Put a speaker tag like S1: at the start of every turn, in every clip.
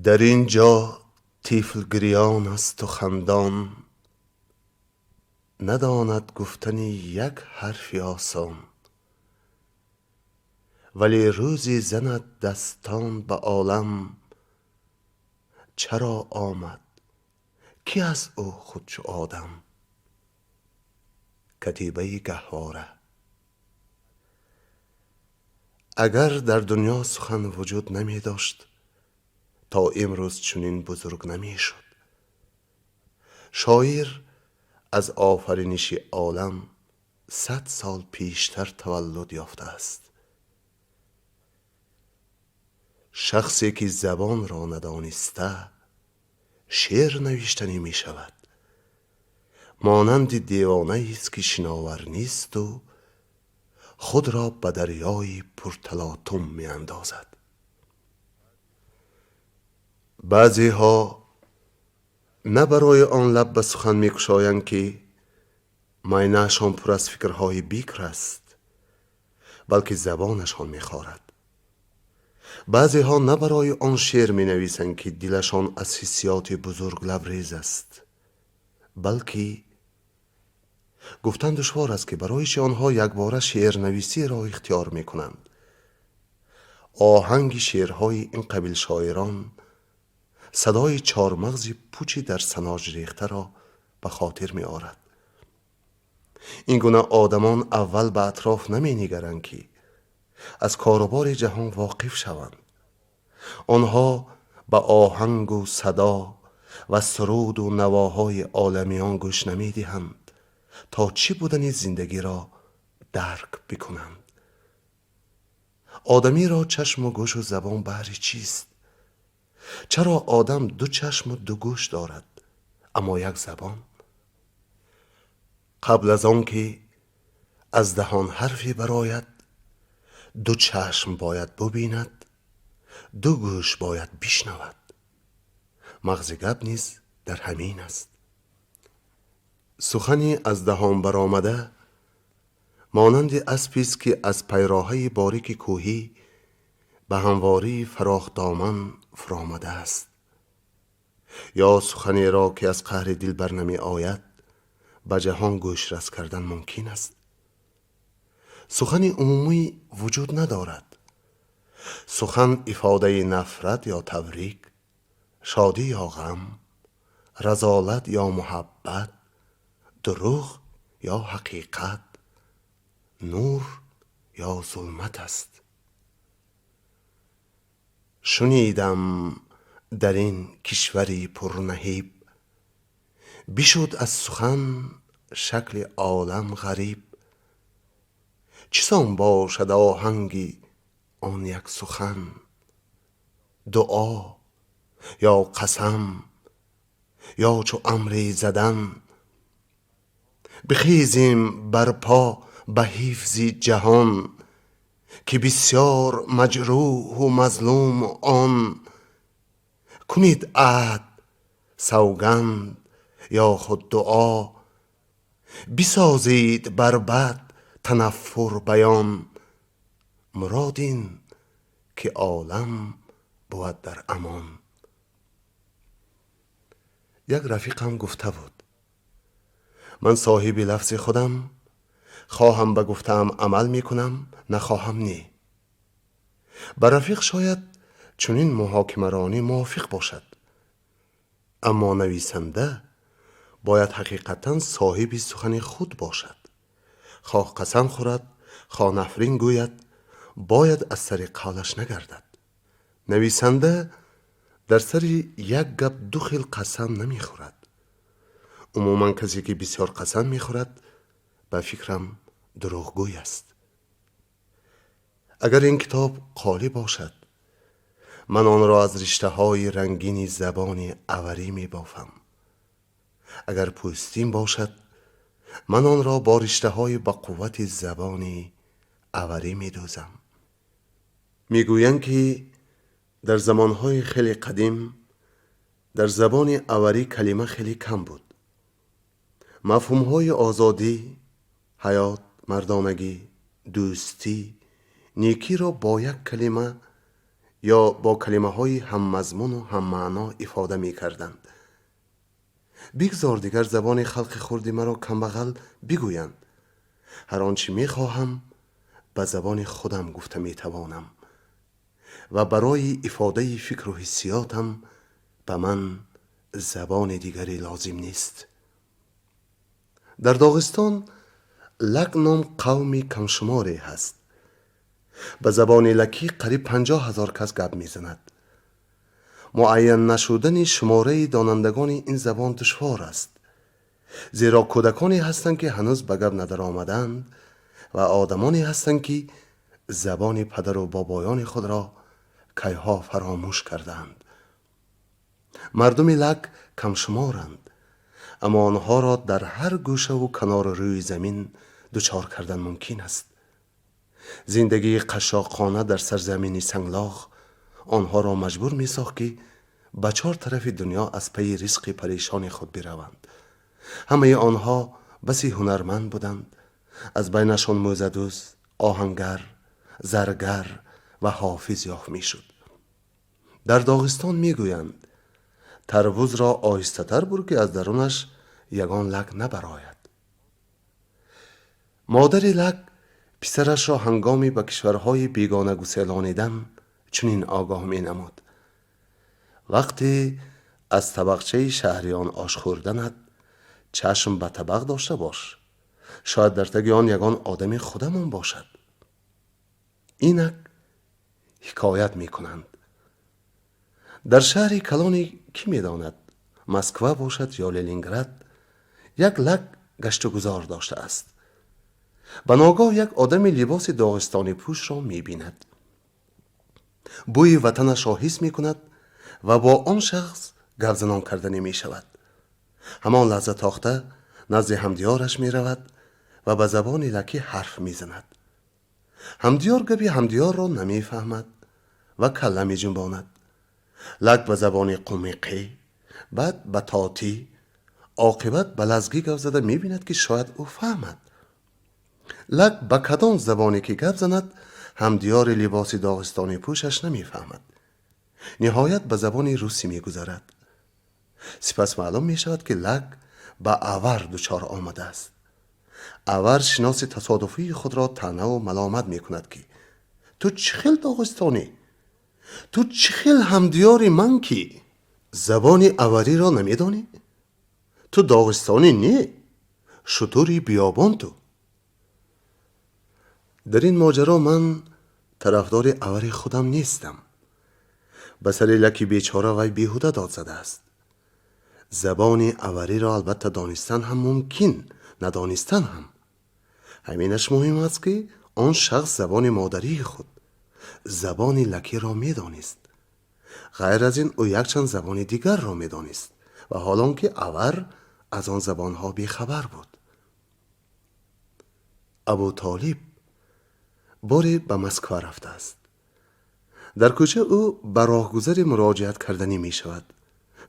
S1: در اینجا طفل گریان است و خندان، نداند گفتنی یک حرفی آسان. ولی روزی زند دستان به عالم، چرا آمد کی از او خود چو آدم. کتیبه گهواره. اگر در دنیا سخن وجود نمی داشت، تا امروز چنین بزرگ نمی شد. شاعر از آفرینش عالم 100 سال پیشتر تولد یافته است. شخصی که زبان را ندانسته شعر نوشتنی می شود. مانند دیوانه است که شناور نیست و خود را به دریای پرتلاطم می اندازد. بعضی ها نه برای آن لب به سخن می کشایند که معینه‌شان پر از فکرهای بیکر است، بلکه زبانشان می خارد. بعضی ها نه برای آن شعر می نویسند که دلشان از حسیات بزرگ لبریز است، بلکه گفتن دشوار است که برایش آنها یک باره شعر نویسی را اختیار می کنند. آهنگ شعرهای این قبیل شاعران صدای چارمغز پوچی در سناج ریخته را به خاطر می آرد. این گونه آدمان اول به اطراف نمی نگرند که از کاروبار جهان واقف شوند. آنها به آهنگ و صدا و سرود و نواهای عالمیان گوش نمی دهند تا چی بودن زندگی را درک بکنند. آدمی را چشم و گوش و زبان بهر چیست؟ چرا آدم 2 چشم و 2 گوش دارد اما یک زبان؟ قبل از آن که از دهان حرفی برآید 2 چشم باید ببیند، 2 گوش باید بشنود. مغز گپ نیز در همین است. سخنی از دهان برآمده مانند اسبی است که از پیراهه باریک کوهی به همواری فراخ دامن فرآمده است، یا سخنی را که از قهر دل بر نمی آید به جهان گوش رس کردن ممکن است. سخن عمومی وجود ندارد. سخن افاده نفرت یا تبریک، شادی یا غم، رذالت یا محبت، دروغ یا حقیقت، نور یا ظلمت است. شنیدم در این کشوری پر نهیب، بشد از سخن شکل عالم غریب. چسان باشد آهنگ آن یک سخن، دعا یا قسم یا چو امری زدن. بخیزیم برپا به حفظ جهان، که بسیار مجروح و مظلوم آن. کنید عهد، سوگند یا خود دعا، بسازید بر بد تنفر بیان. مراد این که عالم بود در امان. یک رفیقم گفته بود من صاحب لفظ خودم، خواهم به گفتم عمل میکنم، نخواهم نی. به رفیق شاید چنین محاکمه‌رانی موافق باشد، اما نویسنده باید حقیقتا صاحب سخن خود باشد. خواه قسم خورد، خواه نفرین گوید، باید از سر قولش نگردد. نویسنده در سر یک گپ 2 خیل قسم نمی خورد. عموما کسی که بسیار قسم می خورد به فکرم دروغگوی است. اگر این کتاب خالی باشد، من آن را از رشته های رنگین زبان اوری می بافم. اگر پوستین باشد، من آن را با رشته های با قوت زبان اوری می دوزم. می گویند که در زمانهای خیلی قدیم در زبان اوری کلمه خیلی کم بود. مفهومهای آزادی، حیات، مردانگی، دوستی، نیکی را با یک کلمه یا با کلمه های هم مضمون و هم معنا افاده می کردند. بگذار دیگر زبان خلق خردی مرا کمبغل بگویند. هر آنچه می خواهم به زبان خودم گفته می توانم و برای افاده فکر و حسیاتم به من زبان دیگری لازم نیست. در داغستان لک نام قومی کمشماری هست. به زبان لکی قریب 50,000 کس گپ می زند. معین نشدن شماره دانندگان این زبان دشوار است، زیرا کودکانی هستند که هنوز به گپ ندر آمدند و آدمانی هستند که زبان پدر و بابایان خود را کیها فراموش کردند. مردم لک کمشمارند، اما آنها را در هر گوشه و کنار روی زمین دچار کردن ممکن است. زندگی قشاقانه در سرزمینی سنگلاخ آنها را مجبور می ساخت که به 4 طرف دنیا از پی رزق پریشان خود بروند. همه آنها بسی هنرمند بودند. از بینشان موزه‌دوز، آهنگر، زرگر و حافظ یافت می شد. در داغستان می گویند تربوز را آهسته تر بر که از درونش یگان لک نبراید. مادر لک پسرش را هنگامی به کشورهای بیگانه گسیلانیدن چنین آگاه می نمود: وقتی از طبقچه شهریان آش خوردنت چشم به طبق داشته باش، شاید در تگ آن یگان آدم خودمان باشد. اینک حکایت می کنند. در شهری کلانی کی می داند، مسکو باشد یا لنینگراد، یک لک گشت و گذار داشته است. به ناگاه یک آدم لباس داغستانی پوش را می بیند. بوی وطنش را حس می کند و با آن شخص گپ زنان کردنی می شود. همان لحظه تاخته نزد همدیارش می رود و به زبان لکی حرف می زند. همدیار گپی همدیار را نمی فهمد و کله می جنباند. لک به زبان قومیقی، بعد به تاتی، عاقبت به لزگی گپ زده می بیند که شاید او فهمد. لک به کدام زبانی که گپ زند همدیار لباس داغستانی پوشش نمی فهمد. نهایت به زبان روسی می گذرد. سپس معلوم می شود که لک به آور دچار آمده است. آور شناس تصادفی خود را طعنه و ملامت می کند که تو چه خیل داغستانی؟ تو چه خیل همدیاری من کی؟ زبان آوری را نمی دانی؟ تو داغستانی نی؟ شطوری بیابان تو. در این ماجرا من طرفدار آوری خودم نیستم. به سر لکی بیچاره وی بیهوده داد زده است. زبان آوری را البته دانستن هم ممکن، ندانستن هم. همینش مهم است که آن شخص زبان مادری خود، زبان لکی را می دانست. غیر از این او یک چند زبان دیگر را می دانست و حالان که آور از آن زبانها بیخبر بود. ابو طالب باری به مسکو رفته است. در کوچه او به راهگذر مراجعت کردنی می شود.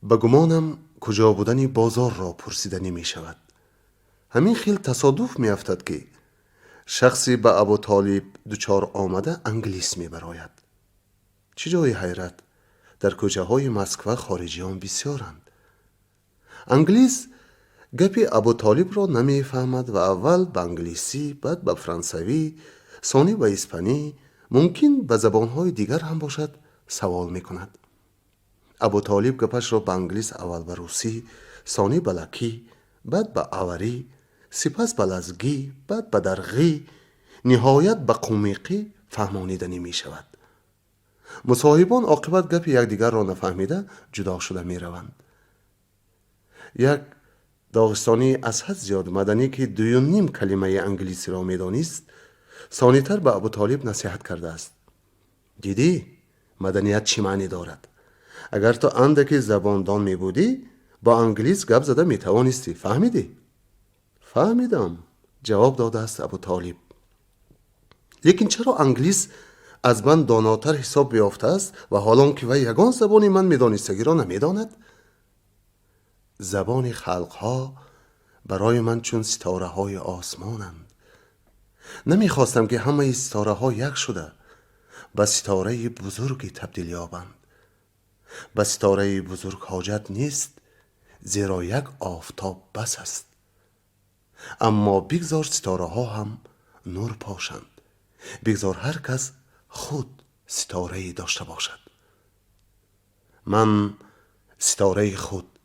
S1: به گمانم کجا بودن بازار را پرسیدنی می شود. همین خیل تصادف می افتد که شخصی به ابو طالب دچار آمده انگلیس می براید. چه جای حیرت، در کوچه های مسکو خارجیان بسیارند. انگلیس گپی ابو طالب را نمی فهمد و اول به انگلیسی، بعد به فرانسوی، ثانی به اسپانی، ممکن به زبانهای دیگر هم باشد، سوال می کند. ابو طالب گپش را به انگلیس اول به روسی، ثانی به لکی، بعد به آوری، سپس به لزگی، بعد به درغی، نهایت به قومیقی فهمانیدنی می شود. مصاحبان عاقبت گپ یکدیگر را نفهمیده جدا شده می روند. یک داغستانی از حد زیاد مدنی که 2.5 کلمه انگلیسی را می دانست، ثانیتر به ابو طالب نصیحت کرده است: دیدی مدنیت چی معنی دارد؟ اگر تو اندکی زباندان می بودی با انگلیس گپ زده می توانستی. فهمیدی؟ فهمیدم، جواب داده است ابو طالب. لیکن چرا انگلیس از من داناتر حساب بیافته است و حالان که وی یگان زبانی من می دانستگی را نمی داند؟ زبان خلقها برای من چون ستاره های آسمانند. نمی خواستم که همه ستاره ها یک شده به ستاره بزرگی تبدیل یابند. به ستاره بزرگ حاجت نیست، زیرا یک آفتاب بس است. اما بگذار ستاره ها هم نور پاشند. بگذار هر کس خود ستاره داشته باشد. من ستاره خود،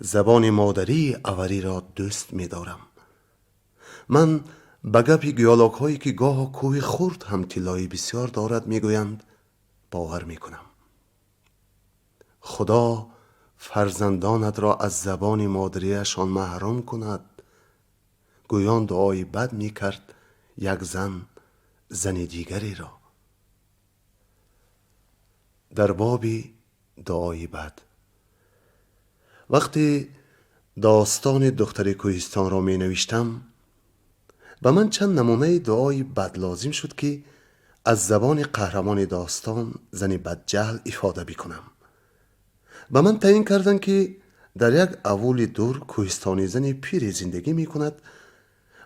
S1: زبان مادری اوری را دوست می دارم. من به گپ گیالوک هایی که گاه کوه خرد هم طلای بسیار دارد می گویند باور می کنم. خدا فرزندانت را از زبان مادریشان محروم کند. گویان دعای بد می کرد یک زن دیگری را. در باب دعای بد، وقتی داستان دختر کوهستان را می نوشتم، به من چند نمونه دعای بد لازم شد که از زبان قهرمان داستان زن بدجهل افاده بکنم. به من تعیین کردند که در یک اول دور کوهستانی زن پیری زندگی می کند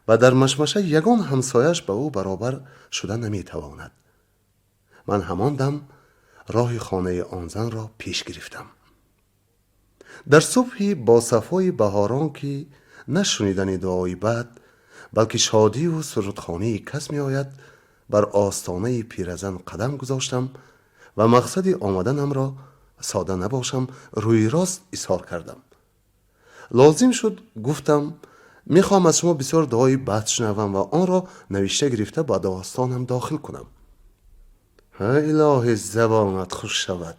S1: و در مشمشه یگان همسایش به او برابر شده نمی تواند. من همان دم راه خانه آن زن را پیش گرفتم. در صبحی با صفای بهاران که نشنیدن دعای بد بلکه شادی و سرودخوانی کس می آید، بر آستانه پیرزن قدم گذاشتم و مقصد آمدنم را ساده نباشم روی راست اظهار کردم. لازم شد گفتم میخوام از شما بسیار دعای بد شنوم و آن را نوشته گرفته با داستانم داخل کنم. الهی زبانت خوش شود،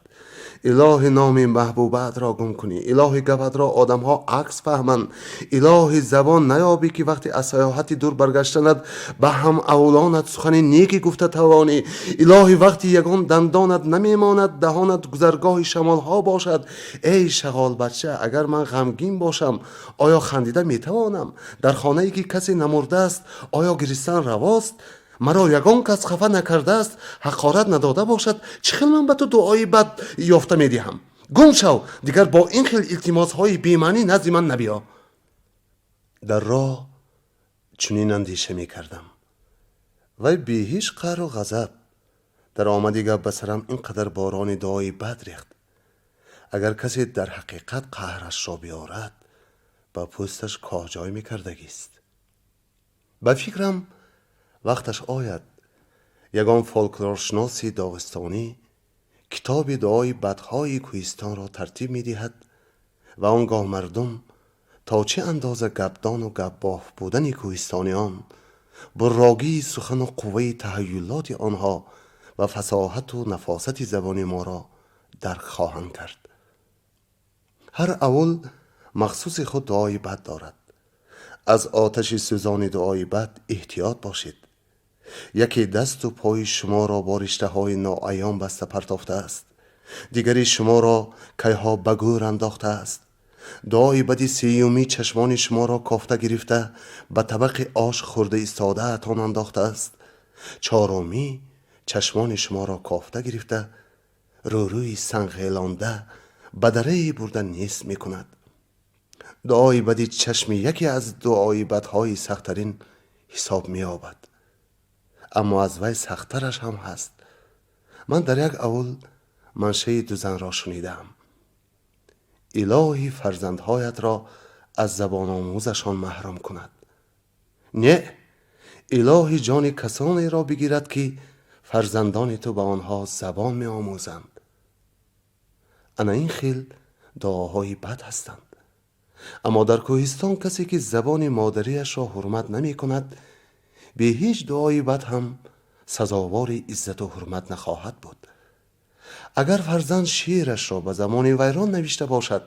S1: الهی نام محبوبت را گم کنی، الهی گپت را آدم ها عکس فهمند، الهی زبان نیابی که وقتی از سیاحتی دور برگشتند به هم اولانت سخن نیکی گفته توانی، الهی وقتی یگان دندانت نمیماند دهانت گذرگاه شمال ها باشد. ای شغال بچه، اگر من غمگین باشم آیا خندیده میتوانم؟ در خانه ای که کسی نمرده است آیا گریستن رواست؟ مرا یگان کس خفه نکرده است حقارت نداده باشد، چه خیل من به تو دعای بد یافته میدهم؟ گم شو، دیگر با این خیل التماس های بی‌معنی نزد من نبیا. در راه چنین اندیشه میکردم و بی هیچ قهر و غضب در آمدی گپ به سرم اینقدر باران دعای بد ریخت. اگر کسی در حقیقت قهرش را بیارد با پوستش کاجای میکردگیست. به فکرم وقتش آید یگان فولکلورشناسی داغستانی کتاب دعای بدهای کوهستان را ترتیب می دهد و آنگاه مردم تا چه اندازه گپدان و گپباف بودن کوهستانیان، براگی سخن و قوه تحیلات آنها و فصاحت و نفاست زبان ما را درک خواهند کرد. هر اول مخصوص خود دعای بد دارد. از آتش سوزان دعای بد احتیاط باشید. یکی دست و پای شما را با رشته های ناعیان بسته پرتافته است، دیگری شما را کیها به گور انداخته است. دعای بدی سیومی چشمان شما را کافته گرفته به طبق آش خورده ایستاده اتان انداخته است. چهارمی چشمان شما را کافته گرفته روی سنغیلانده به دره برده نیست می کند. دعای بدی چشم یکی از دعای بدهای سختترین حساب می آبد، اما از وی سخترش هم هست. من در یک اول منشه دو زن را شنیدم. الهی فرزندهایت را از زبان آموزشان محروم کند. نه، الهی جان کسانی را بگیرد که فرزندان تو به آنها زبان می آموزند. انا این خیل دعاهای بد هستند. اما در کوهستان کسی که زبان مادریش را حرمت نمی کند به هیچ دعای بد هم سزاوار عزت و حرمت نخواهد بود. اگر فرزند شعرش را به زمان ویران نوشته باشد،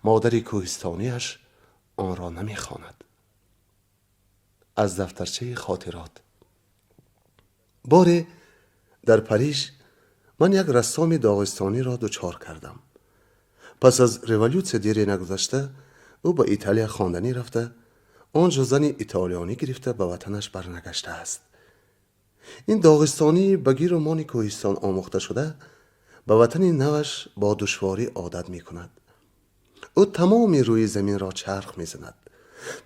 S1: مادر کوهستانیش آن را نمیخواند. از دفترچه خاطرات. باره در پاریژ من یک رسام داغستانی را دچار کردم. پس از ریولوسیون دیری نگذشته او به ایتالیا خواندنی رفته، آنجا زن ایتالیانی گرفته به وطنش برنگشته است. این داغستانی به گیر و مان کوهستان آموخته شده به وطن نوش با دشواری عادت می کند. او تمام روی زمین را چرخ می زند.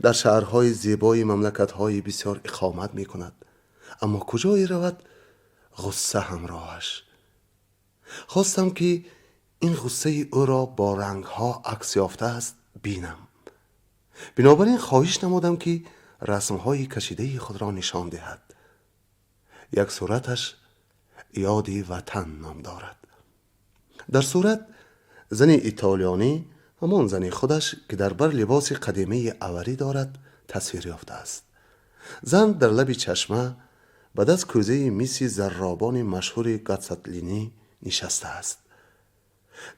S1: در شهرهای زیبای مملکت‌های بسیار اقامت می کند. اما کجایی رود غصه همراهش. خواستم که این غصه او را با رنگها عکس یافته است بینم. بنابراین خواهش نمودم که رسمهای کشیده خود را نشان دهد. یک صورتش یاد وطن نام دارد. در صورت زن ایتالیانی، همان زن خودش که در بر لباس قدیمی اوری دارد، تصویر یافته است. زن در لب چشمه به دست کوزه میسی زرابان مشهور گاتساتلینی نشسته است.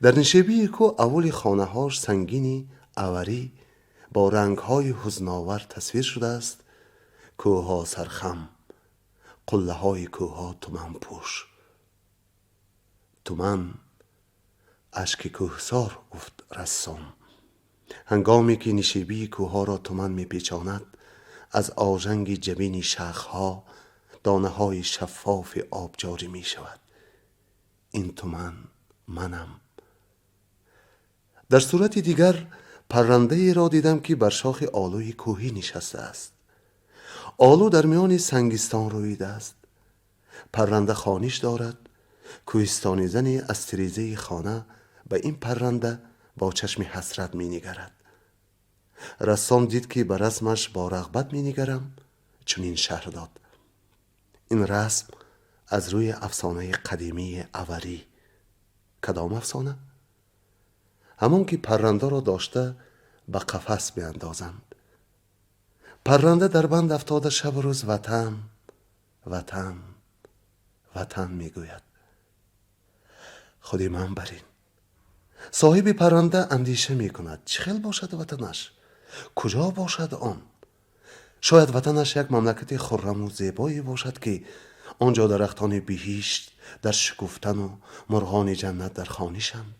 S1: در نشیبی کو اول خانه هاش سنگینی اوری با رنگ های حزناور تصویر شده است. کوه ها سرخم، قله های کوه ها تومن پوش. تومن اشک کوهسار گفت رسام. هنگامی که نشیبی کوه ها را تومن می پیچاند، از آژنگ جبین شاخ ها دانه های شفاف آب جاری می شود. این تومن منم. در صورت دیگر پرنده ای را دیدم که بر شاخ آلوی کوهی نشسته است. آلو در میان سنگستان رویده است. پرنده خانش دارد. کوهستانی زنی از تریزه خانه به این پرنده با چشم حسرت می نگرد. رسام دید که به رسمش با رغبت می نگرم، چون این شهر داد. این رسم از روی افسانه قدیمی اوری. کدام افسانه؟ همون که پرنده را داشته به قفس بیندازند. پرنده در بند افتاده شب و روز وطن وطن وطن میگوید. خودی من برین. صاحب پرنده اندیشه میکند چه خیل باشد وطنش؟ کجا باشد آن؟ شاید وطنش یک مملکت خرم و زیبایی باشد که آنجا درختان بهشت در شکفتن و مرغان جنت در خوانشند.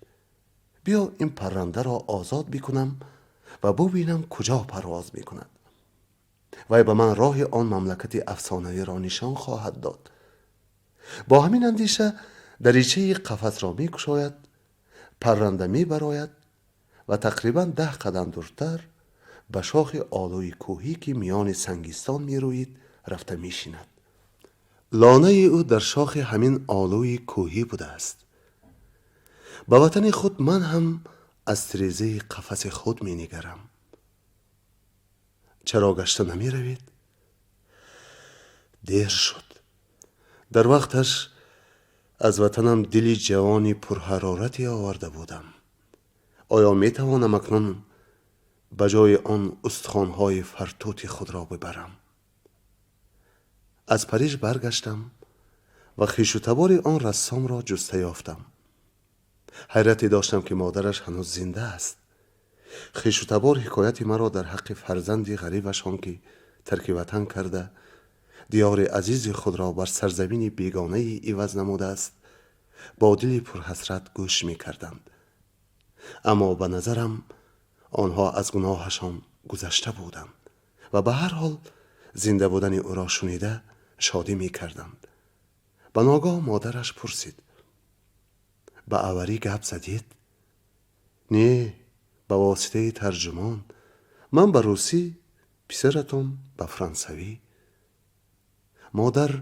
S1: بیا این پرنده را آزاد بکنم و ببینم کجا پرواز میکند. وی به من راه آن مملکت افسانه‌ای را نشان خواهد داد. با همین اندیشه دریچه قفس را میگشاید، پرنده میبراید و تقریبا 10 قدم دورتر به شاخ آلوی کوهی که میان سنگستان میروید رفته میشیند. لانه او در شاخ همین آلوی کوهی بوده است. به وطن خود من هم از تریزه قفس خود می نگرم. چرا گشته نمی روید؟ دیر شد. در وقتش از وطنم دلی جوانی پرحرارتی آورده بودم. آیا می توانم اکنون به جای آن استخوان‌های فرتوت خود را ببرم؟ از پریژ برگشتم و خویش و تبار آن رسام را جسته یافتم. حیرتی داشتم که مادرش هنوز زنده است. خویش و تبار حکایت مرا در حق فرزندی غریبشان که ترک وطن کرده دیار عزیز خود را بر سرزمین بیگانه ای عوض نموده است با دلی پرحسرت گوش می کردند. اما به نظرم آنها از گناهشان گذشته بودند و به هر حال زنده بودن او را شنیده شادی می کردند. به ناگاه مادرش پرسید: به اوری گپ زدید؟ نه، به واسطه ترجمان. من به روسی، پسرتون به فرانسوی. مادر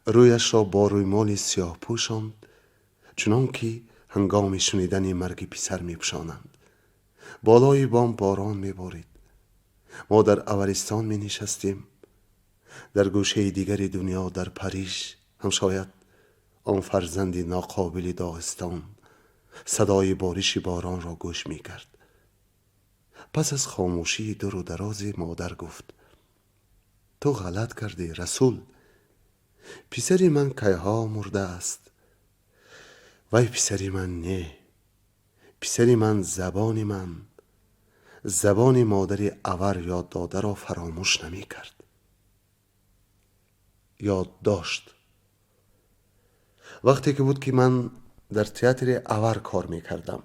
S1: رویش را با رویمال سیاه پوشاند، چنان که هنگام شنیدن مرگ پسر می پوشانند. بالای بام باران می بارید. ما در اورستان می نشستیم. در گوشه دیگر دنیا در پریژ هم شاید آن فرزند ناقابل داغستان صدای بارش باران را گوش می کرد. پس از خاموشی دور و دراز مادر گفت: تو غلط کردی رسول. پسری من کیها مرده است. وای پسری من نه. پسری من زبان مادر اور یاد داده را فراموش نمی کرد. یاد داشت. وقتی که بود که من در تئاتر اور کار می کردم.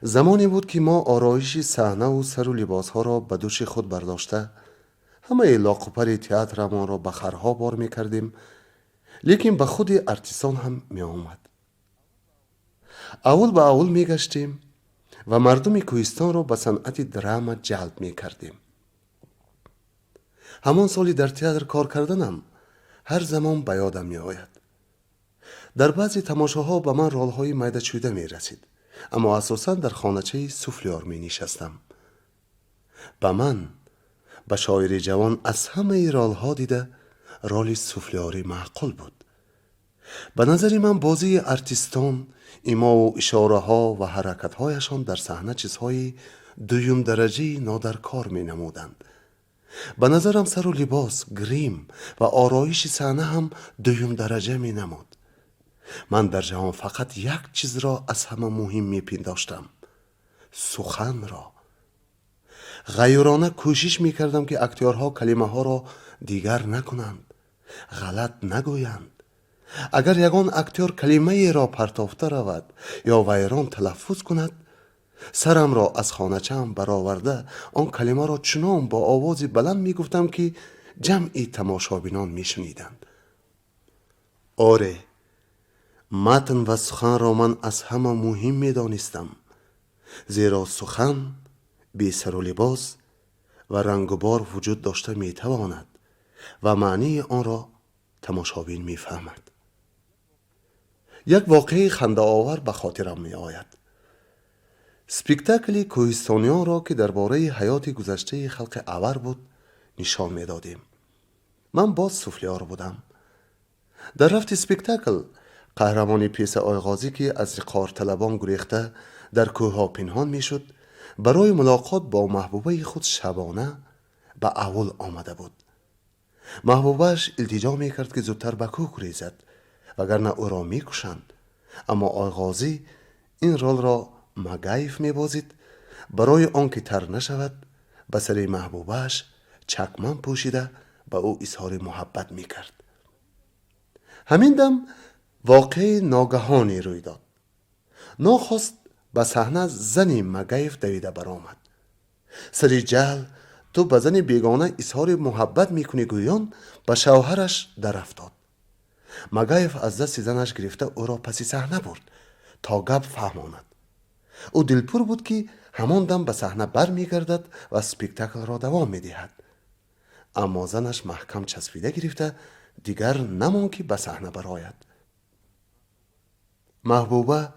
S1: زمانی بود که ما آرایش صحنه و سر و لباس ها را به دوش خود برداشته همه لاقوپر تئاتر ما را به خرها بار می کردیم، لیکن به خود ارتیسان هم می آمد. اول به اول می گشتیم و مردم کوهستان را به صنعت درام جلب می کردیم. همان سالی در تئاتر کار کردنم هر زمان به یادم می آید. در بعضی تماشاها به من رول‌های میده چویده می رسید، اما اساساً در خانچه سوفلیار می نشستم. به من، به شاعر جوان، از همه رول‌ها دیده رول سوفلیاری معقول بود. به نظر من بازی ارتیستان، ایما و اشاره ها و حرکت هایشان در صحنه چیزهای دویم درجه نادرکار می نمودند. به نظرم سر و لباس، گریم و آرایش صحنه هم دویم درجه می نمود. من در جهان فقط یک چیز را از همه مهم می پنداشتم: سخن را. غیورانه کوشش می کردم که اکتورها کلمه ها را دیگر نکنند، غلط نگویند. اگر یگان اکتور کلمه ای را پرتافته رود یا ویران تلفظ کند، سرم را از خانچه‌ام برآورده آن کلمه را چنان با آوازی بلند می گفتم که جمعی تماشابینان می شنیدند. آره، متن و سخن را من از همه مهم می دانستم، زیرا سخن بی سر و لباس و رنگ و بار وجود داشته می تواند و معنی آن را تماشابین می فهمد. یک واقعه خنده آور به خاطرم می آید. سپیکتاکلی کوهستانیان را که درباره حیات گذشته خلق اور بود نشان می دادیم. من باز سوفلیار بودم. در رفت سپیکتاکل، قهرمان پیس آغازی که از قار طلبان گریخته در کوه ها پنهان می شد، برای ملاقات با محبوبه خود شبانه به اول آمده بود. محبوبش التجا می کرد که زودتر به کوه گریزد، وگرنه او را می کشند. اما آغازی این رول را مگایف می بازید. برای آنکه تر نشود، به سر محبوبش چکمن پوشیده به او اظهار محبت می کرد. همین دم واقعه ناگهانی روی داد. ناخواست به صحنه زنی مگایف دویده برآمد. سری جهل تو به زن بیگانه اظهار محبت میکنی گویان به شوهرش در افتاد. مگایف از دست زنش گرفته او را پس صحنه برد تا گپ فهماند. او دلپور بود که همان دم به صحنه بر میگردد و سپیکتاکل را دوام میدهد. اما زنش محکم چسبیده گرفته دیگر نمان که به صحنه برآید. محبوبه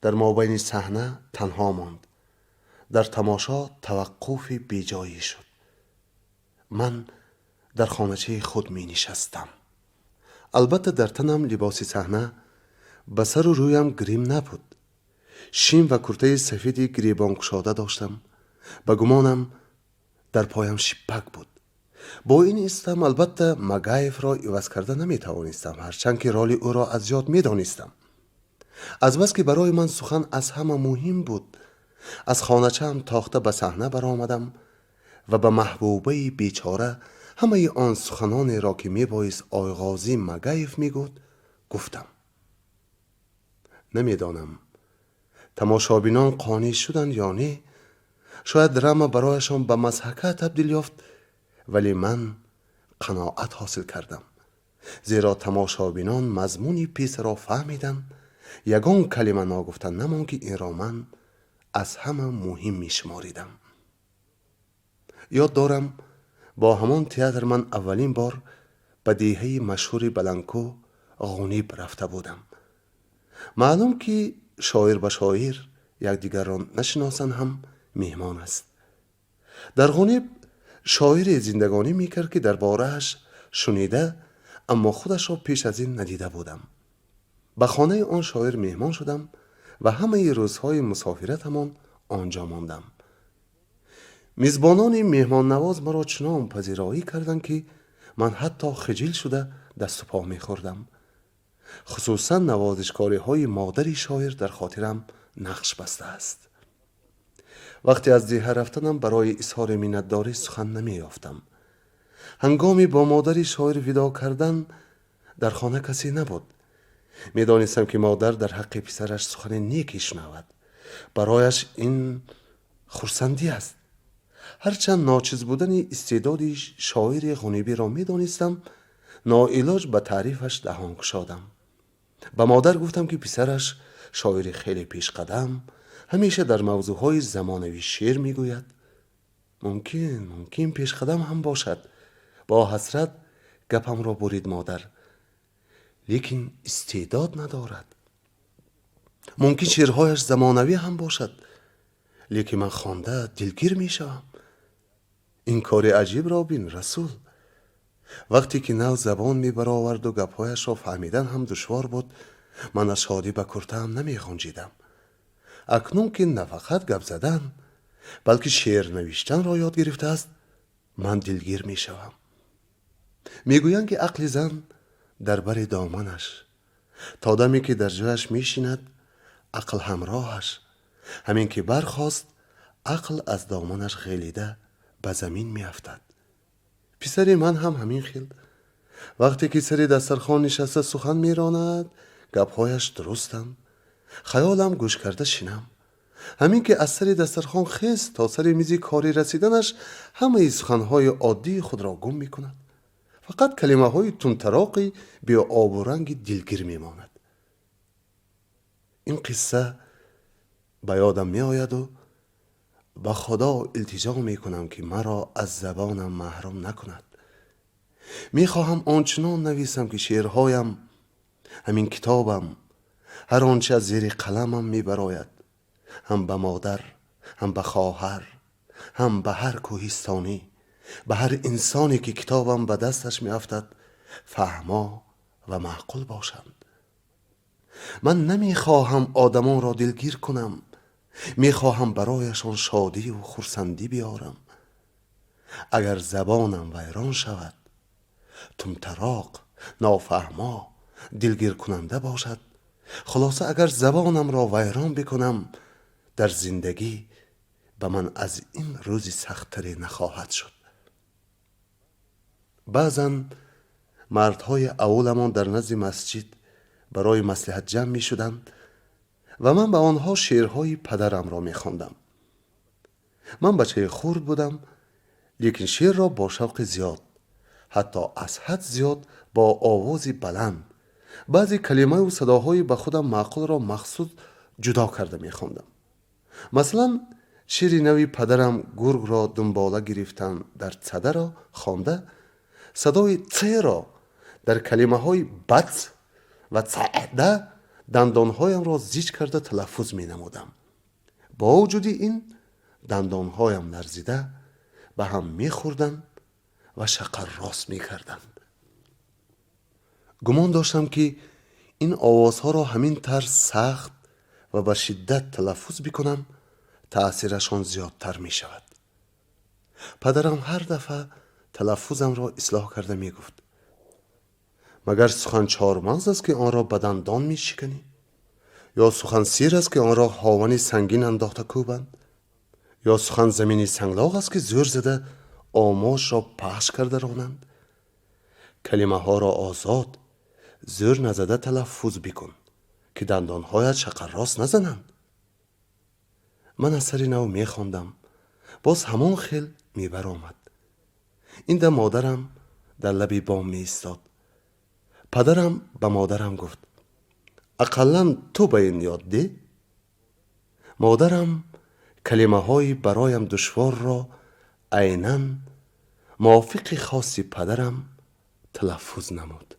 S1: در مابین صحنه تنها ماند. در تماشا توقف بیجایی شد. من در خانچه خود می نشستم. البته در تنم لباس صحنه، به سر و رویم گریم نبود. شیم و کرته سفید گریبان گشاده داشتم. به گمانم در پایم شیپک بود. با این استم البته مگایف را عوض کرده نمی توانستم، هرچند که رول او را از یاد می دانستم. از بس که برای من سخن از همه مهم بود، از خانچه‌ام تاخته به صحنه برآمدم و به محبوبه بیچاره همه آن سخنان را که می بایست آغازی مگایف می گفت گفتم. نمیدانم تماشابینان قانع شدند یا نه. شاید درام برایشان به مضحکه تبدیل یافت، ولی من قناعت حاصل کردم، زیرا تماشابینان مضمون پیس را فهمیدند. یگان کلمه ناگفتن نماند که این را من از همه مهم می شماریدم. یاد دارم با همان تئاتر من اولین بار به دیهه مشهور بلنکو غونیب رفته بودم. معلوم که شاعر به شاعر یکدیگر را نشناسند هم مهمان است. در غونیب شاعر زندگانی میکرد که درباره‌اش شنیده اما خودش را پیش از این ندیده بودم. به خانه آن شاعر مهمان شدم و همه روزهای مسافرتمان آنجا ماندم. میزبانان مهمان نواز مرا چنان پذیرایی کردند که من حتی خجل شده دست و پا میخوردم. خصوصا نوازشکاری های مادر شاعر در خاطرم نقش بسته است. وقتی از دیه رفتنم برای اظهار منتداری سخن نمی یافتم. هنگامی با مادر شاعر ودا کردن در خانه کسی نبود. می دانستم که مادر در حق پسرش سخن نیکی شنود. برایش این خرسندی است. هرچند ناچیز بودن استعداد شاعر غونیبی را می دانستم، ناعلاج به تعریفش دهان گشادم. به مادر گفتم که پسرش شاعر خیلی پیش قدم، همیشه در موضوعهای زمانوی شعر می گوید. ممکن پیش قدم هم باشد. با حسرت گپم را برید مادر. لیکن استعداد ندارد. ممکن شعرهایش زمانوی هم باشد، لیکن من خوانده دلگیر می شوم. این کار عجیب را بین رسول. وقتی که نو زبان می برآورد و گپهایش را فهمیدن هم دشوار بود، من از شادی به کرته هم نمی غنجیدم. اکنون که نه فقط گپ زدن بلکه شعر نوشتن را یاد گرفته است، من دلگیر می شوم. می گویند که عقل زن در بر دامنش، تا دمی که در جایش می شیند عقل همراهش. همین که برخاست عقل از دامنش غلیده به زمین می افتد. پسر من هم همین خیل. وقتی که سر دسترخوان نشسته سخن می راند، گپهایش درستند. خیالم گوش کرده شینم. همین که از سر دسترخوان خیست تا سر میزی کاری رسیدنش، همه سخنهای عادی خود را گم می کند. فقط کلمه های تندتراقی بی آب و رنگ دلگیر می ماند. این قصه به یادم می آید و به خدا التجا می کنم که مرا از زبانم محروم نکند. می خواهم آنچنان نویسم که شعرهایم، همین کتابم، هر آنچه از زیر قلمم می براید، هم به مادر، هم به خواهر، هم به هر کوهستانی، به هر انسانی که کتابم به دستش می افتد، فهما و معقول باشند. من نمی خواهم آدمان را دلگیر کنم، می خواهم برایشان شادی و خرسندی بیارم. اگر زبانم ویران شود، تندتراق، نافهما، دلگیر کننده باشد، خلاصه اگر زبانم را ویران بکنم، در زندگی به من از این روزی سخت‌تری نخواهد شد. بعضا مردهای اولمان در نزد مسجد برای مصلحت جمع می شدند و من به آنها شعرهای پدرم را می خواندم. من بچه خرد بودم، لیکن شعر را با شوق زیاد، حتی از حد زیاد، با آوازی بلند، بعضی کلمه و صداهای به خودم معقول را مقصود جدا کرده می خواندم. مثلا شعر نوی پدرم گرگ را دنباله گرفتن در صده را خوانده، صدای ت را در کلمه های بط و صعده دندانهایم را زیج کرده تلفظ می نمودم. با وجود این دندانهایم لرزیده به هم می خوردند و شقر راست می کردند. گمان داشتم که این آوازها را همین طرز سخت و به شدت تلفظ بکنم، تأثیرشان زیادتر می شود. پدرم هر دفعه تلفظم را اصلاح کرده می گفت: مگر سخن چارمغز است که آن را به دندان می شکنی؟ یا سخن سیر است که آن را هاون سنگین انداخته کوبند؟ یا سخن زمینی سنگلاق است که زور زده آماش را پخش کرده رانند؟ کلمه ها را آزاد، زور نزده تلفظ بکن که دندانهایت شقر راست نزنند. من از سر نو می خواندم، باز همان خیل می بر آمد. این ده مادرم در لبی بام می ایستاد. پدرم به مادرم گفت: اقلا تو به این یاد ده. مادرم کلمه های برایم دشوار را عیناً موافق خاص پدرم تلفظ نمود.